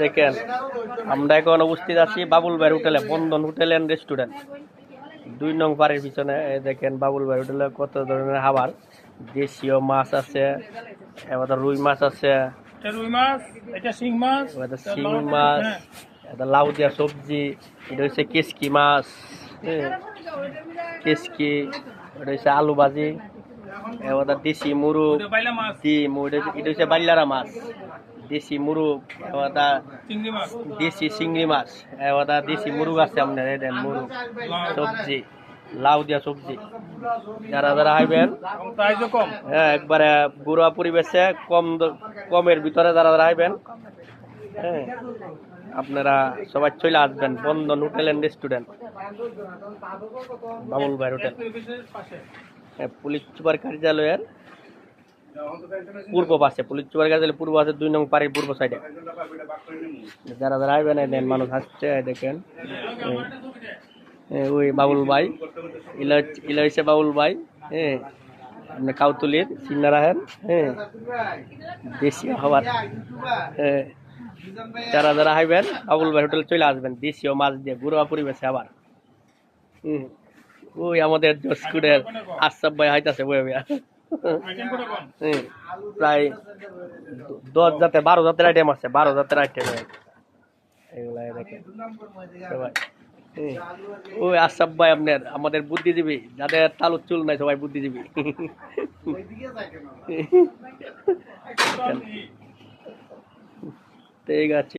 দেখেন আমরা এখন উপস্থিত আছি বাবুল ভাইয়ের হোটেলে, বন্ধন হোটেল এন্ড রেস্টুরেন্ট 2 নং পাড়ের পিছনে। দেখেন বাবুল ভাইয়ের হোটেলে কত ধরনের খাবার, দেশীয় মাছ আছে, এবার রুই মাছ আছে, রুই মাছ, এটা শিং মাছ, শিং মাছ, এটা লাউ দিয়া সবজি, এটা হচ্ছে কেসকি মাছ, কেসকি, এটা হচ্ছে আলু ভাজি, এবার দেশি মুরগ, ডিম, এটা হচ্ছে বাইলারা মাছ, দেশি মুরগ, এবার দেশি চিংড়ি মাছ, এবার দেশি মুরগ আছে আপনার, এটা মুরগ, সবজি, লাউ দিয়া সবজি। যারা যারা আইবেন হ্যাঁ একবারে ঘরোয়া পরিবেশে কমের ভিতরে যারা যারা আইবেন, হ্যাঁ আপনারা সবাই চলে আসবেন বন্ধন হোটেল এন্ড রেস্টুরেন্ট, বাবুল ভাই হোটেল, পুলিশ সুপার কার্যালয়ের পূর্ব পাশে, পুলিশ সুপার কার্যালয়ের পূর্ব পাশে 2 নং পাড়ির পূর্ব সাইডে। যারা যারা আইবেন দেন, মানুষ আসছে দেখেন, ওই বাবুল ভাই, ইলা হচ্ছে বাবুল ভাই, হ্যাঁ আপনি কাউতুলির চিন্না রাখেন, হ্যাঁ দেশীয় খাবার, হ্যাঁ যারা যারা আইবেন বাবুল ভাই হোটেল চলে আসবেন, দেশীয় মাছ দিয়ে ঘরোয়া পরিবেশে আবার। ওই আমাদের স্কুলের আশরাফ ভাই হাইতাছে বয়ে বইয়া, প্রায় 10 জাতের 12 জাতের আইটেম আছে, 12 জাতের আইটেম এগুলা দেখেন সবাই। ওই আশরাফ ভাই আপনার আমাদের বুদ্ধিজীবী, যাদের তালুর চুল নাই সবাই বুদ্ধিজীবী। ঠিক আছে।